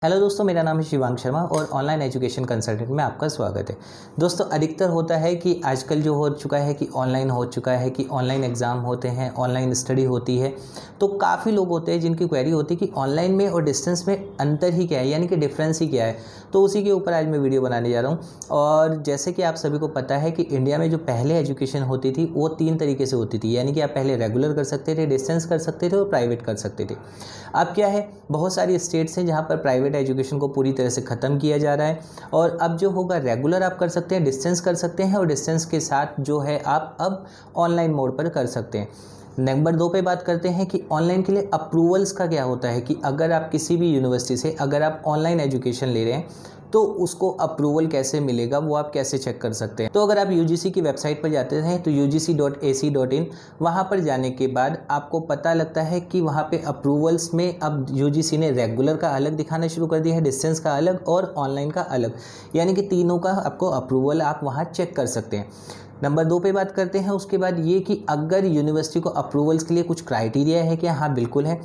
Hello दोस्तों, मेरा नाम है शिवांग शर्मा और ऑनलाइन एजुकेशन कंसल्टेंट में आपका स्वागत है। दोस्तों, अधिकतर होता है कि आजकल जो हो चुका है कि ऑनलाइन हो चुका है कि ऑनलाइन एग्ज़ाम होते हैं, ऑनलाइन स्टडी होती है। तो काफ़ी लोग होते हैं जिनकी क्वेरी होती है कि ऑनलाइन में और डिस्टेंस में अंतर ही क्या है, यानी कि डिफरेंस ही क्या है। तो उसी के ऊपर आज मैं वीडियो बनाने जा रहा हूँ। और जैसे कि आप सभी को पता है कि इंडिया में जो पहले एजुकेशन होती थी वो 3 तरीके से होती थी, यानी कि आप पहले रेगुलर कर सकते थे, डिस्टेंस कर सकते थे और प्राइवेट कर सकते थे। अब क्या है, बहुत सारी स्टेट्स हैं जहाँ पर प्राइवेट एजुकेशन को पूरी तरह से ख़त्म किया जा रहा है और अब जो होगा रेगुलर आप कर सकते हैं, डिस्टेंस कर सकते हैं और डिस्टेंस के साथ जो है आप अब ऑनलाइन मोड पर कर सकते हैं। नंबर 2 पे बात करते हैं कि ऑनलाइन के लिए अप्रूवल्स का क्या होता है कि अगर आप किसी भी यूनिवर्सिटी से अगर आप ऑनलाइन एजुकेशन ले रहे हैं तो उसको अप्रूवल कैसे मिलेगा, वो आप कैसे चेक कर सकते हैं। तो अगर आप यूजीसी की वेबसाइट पर जाते हैं तो ugc.ac.in, वहाँ पर जाने के बाद आपको पता लगता है कि वहाँ पे अप्रूवल्स में अब यूजीसी ने रेगुलर का अलग दिखाना शुरू कर दिया है, डिस्टेंस का अलग और ऑनलाइन का अलग, यानी कि तीनों का आपको अप्रूवल आप वहाँ चेक कर सकते हैं। नंबर 2 पे बात करते हैं उसके बाद ये कि अगर यूनिवर्सिटी को अप्रूवल्स के लिए कुछ क्राइटेरिया है क्या? हाँ, बिल्कुल है।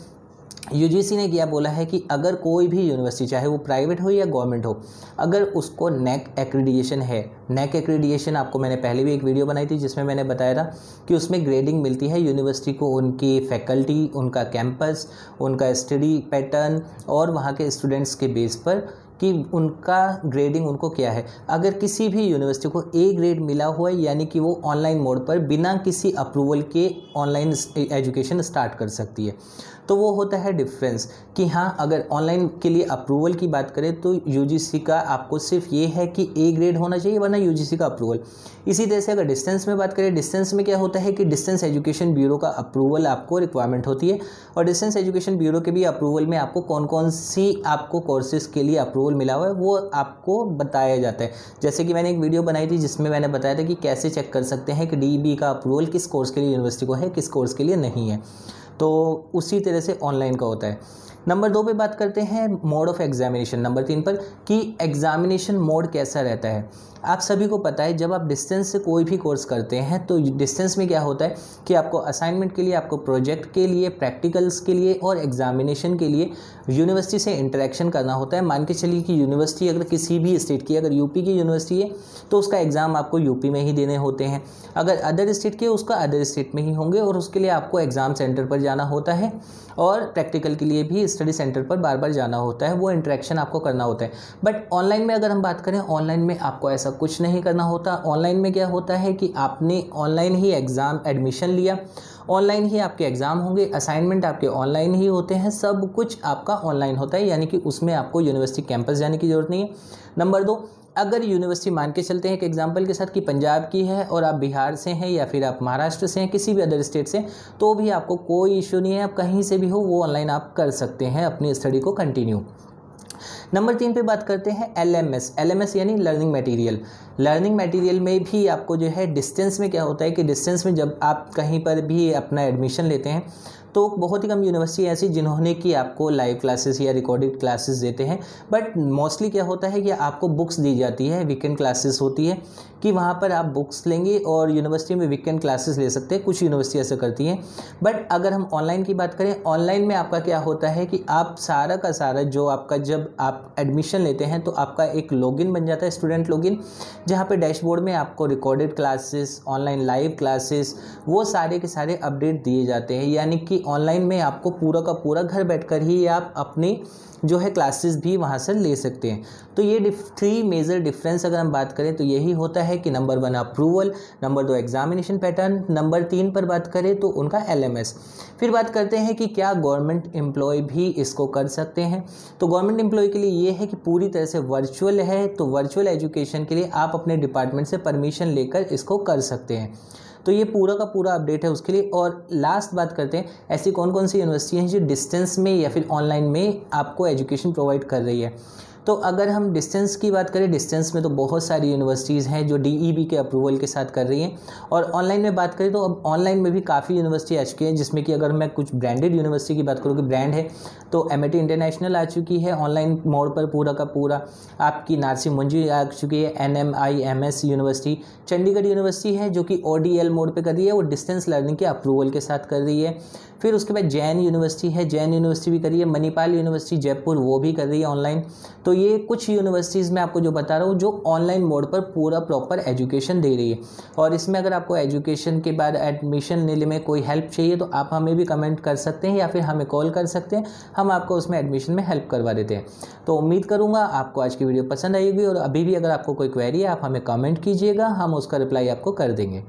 यूजीसी ने क्या बोला है कि अगर कोई भी यूनिवर्सिटी, चाहे वो प्राइवेट हो या गवर्नमेंट हो, अगर उसको नेक एक्रीडिएशन है, नेक एक्रीडिएशन आपको मैंने पहले भी एक वीडियो बनाई थी जिसमें मैंने बताया था कि उसमें ग्रेडिंग मिलती है यूनिवर्सिटी को, उनकी फैकल्टी, उनका कैंपस, उनका स्टडी पैटर्न और वहाँ के स्टूडेंट्स के बेस पर कि उनका ग्रेडिंग उनको क्या है। अगर किसी भी यूनिवर्सिटी को ए ग्रेड मिला हुआ है, यानी कि वो ऑनलाइन मोड पर बिना किसी अप्रूवल के ऑनलाइन एजुकेशन स्टार्ट कर सकती है। तो वो होता है डिफरेंस कि हाँ, अगर ऑनलाइन के लिए अप्रूवल की बात करें तो यूजीसी का आपको सिर्फ ये है कि ए ग्रेड होना चाहिए, वरना यूजीसी का अप्रूवल। इसी तरह से अगर डिस्टेंस में बात करें, डिस्टेंस में क्या होता है कि डिस्टेंस एजुकेशन ब्यूरो का अप्रूवल आपको रिक्वायरमेंट होती है और डिस्टेंस एजुकेशन ब्यूरो के भी अप्रूवल में आपको कौन कौन सी आपको कोर्सेज़ के लिए अप्रूवल मिला हुआ है वो आपको बताया जाता है। जैसे कि मैंने एक वीडियो बनाई थी जिसमें मैंने बताया था कि कैसे चेक कर सकते हैं कि डीईबी का अप्रूवल किस कोर्स के लिए यूनिवर्सिटी को है, किस कोर्स के लिए नहीं है। तो उसी तरह से ऑनलाइन का होता है। नंबर 2 पे बात करते हैं मोड ऑफ एग्जामिनेशन, नंबर 3 पर कि एग्जामिनेशन मोड कैसा रहता है। आप सभी को पता है जब आप डिस्टेंस से कोई भी कोर्स करते हैं तो डिस्टेंस में क्या होता है कि आपको असाइनमेंट के लिए, आपको प्रोजेक्ट के लिए, प्रैक्टिकल्स के लिए और एग्जामिनेशन के लिए यूनिवर्सिटी से इंटरेक्शन करना होता है। मान के चलिए कि यूनिवर्सिटी अगर किसी भी स्टेट की, अगर यूपी की यूनिवर्सिटी है तो उसका एग्ज़ाम आपको यूपी में ही देने होते हैं। अगर अदर स्टेट के, उसका अदर स्टेट में ही होंगे और उसके लिए आपको एग्ज़ाम सेंटर पर जाना होता है और प्रैक्टिकल के लिए भी स्टडी सेंटर पर बार बार जाना होता है, वो इंटरेक्शन आपको करना होता है। बट ऑनलाइन में अगर हम बात करें, ऑनलाइन में आपको ऐसा कुछ नहीं करना होता। ऑनलाइन में क्या होता है कि आपने ऑनलाइन ही एग्ज़ाम एडमिशन लिया, ऑनलाइन ही आपके एग्ज़ाम होंगे, असाइनमेंट आपके ऑनलाइन ही होते हैं, सब कुछ आपका ऑनलाइन होता है, यानी कि उसमें आपको यूनिवर्सिटी कैंपस जाने की ज़रूरत नहीं है। नंबर 2, अगर यूनिवर्सिटी मान के चलते हैं एक एग्जांपल के साथ कि पंजाब की है और आप बिहार से हैं या फिर आप महाराष्ट्र से हैं, किसी भी अदर स्टेट से, तो भी आपको कोई इशू नहीं है, आप कहीं से भी हो वो ऑनलाइन आप कर सकते हैं अपनी स्टडी को कंटिन्यू। नंबर 3 पे बात करते हैं एलएमएस यानी लर्निंग मटेरियल। लर्निंग मटेरियल में भी आपको जो है डिस्टेंस में क्या होता है कि डिस्टेंस में जब आप कहीं पर भी अपना एडमिशन लेते हैं तो बहुत ही कम यूनिवर्सिटी ऐसी जिन्होंने कि आपको लाइव क्लासेस या रिकॉर्डेड क्लासेस देते हैं। बट मोस्टली क्या होता है कि आपको बुक्स दी जाती है, वीकेंड क्लासेस होती है कि वहाँ पर आप बुक्स लेंगे और यूनिवर्सिटी में वीकेंड क्लासेस ले सकते हैं। कुछ यूनिवर्सिटी ऐसा करती हैं। बट अगर हम ऑनलाइन की बात करें, ऑनलाइन में आपका क्या होता है कि आप सारा का सारा जो आपका, जब आप एडमिशन लेते हैं तो आपका एक लॉगिन बन जाता है, स्टूडेंट लॉगिन, जहाँ पे डैशबोर्ड में आपको recorded classes, online live classes, वो सारे के सारे अपडेट दिए जाते हैं। यानी कि ऑनलाइन में आपको पूरा का पूरा घर बैठकर ही आप अपनी जो है क्लासेस भी वहाँ से ले सकते हैं। तो ये 3 मेजर डिफरेंस अगर हम बात करें तो यही होता है कि number 1 approval, number 2 examination pattern, number 3 पर बात करें तो उनका एलएमएस। फिर बात करते हैं कि क्या गवर्नमेंट एम्प्लॉय भी इसको कर सकते हैं। तो गवर्नमेंट एम्प्लॉय के लिए ये है कि पूरी तरह से वर्चुअल है, तो वर्चुअल एजुकेशन के लिए आप अपने डिपार्टमेंट से परमिशन लेकर इसको कर सकते हैं। तो ये पूरा का पूरा अपडेट है उसके लिए। और लास्ट बात करते हैं ऐसी कौन कौन सी यूनिवर्सिटी हैं जो डिस्टेंस में या फिर ऑनलाइन में आपको एजुकेशन प्रोवाइड कर रही है। तो अगर हम डिस्टेंस की बात करें, डिस्टेंस में तो बहुत सारी यूनिवर्सिटीज़ हैं जो डीईबी के अप्रूवल के साथ कर रही हैं। और ऑनलाइन में बात करें तो अब ऑनलाइन में भी काफ़ी यूनिवर्सिटी आ चुकी हैं, जिसमें कि अगर मैं कुछ ब्रांडेड यूनिवर्सिटी की बात करूँ कि ब्रांड है तो एमआईटी इंटरनेशनल आ चुकी है ऑनलाइन मोड पर पूरा का पूरा, आपकी नारसी मुंजी आ चुकी है, एनएमआईएमएस यूनिवर्सिटी, चंडीगढ़ यूनिवर्सिटी है जो कि ओडीएल मोड पर कर रही है, वो डिस्टेंस लर्निंग के अप्रूवल के साथ कर रही है। फिर उसके बाद जैन यूनिवर्सिटी है, जैन यूनिवर्सिटी भी कर रही है। मणिपाल यूनिवर्सिटी जयपुर वो भी कर रही है ऑनलाइन। तो ये कुछ यूनिवर्सिटीज़ मैं आपको जो बता रहा हूँ जो ऑनलाइन मोड पर पूरा प्रॉपर एजुकेशन दे रही है। और इसमें अगर आपको एजुकेशन के बाद एडमिशन लेने में कोई हेल्प चाहिए तो आप हमें भी कमेंट कर सकते हैं या फिर हमें कॉल कर सकते हैं, हम आपको उसमें एडमिशन में हेल्प करवा देते हैं। तो उम्मीद करूँगा आपको आज की वीडियो पसंद आएगी, और अभी भी अगर आपको कोई क्वेरी है आप हमें कमेंट कीजिएगा, हम उसका रिप्लाई आपको कर देंगे।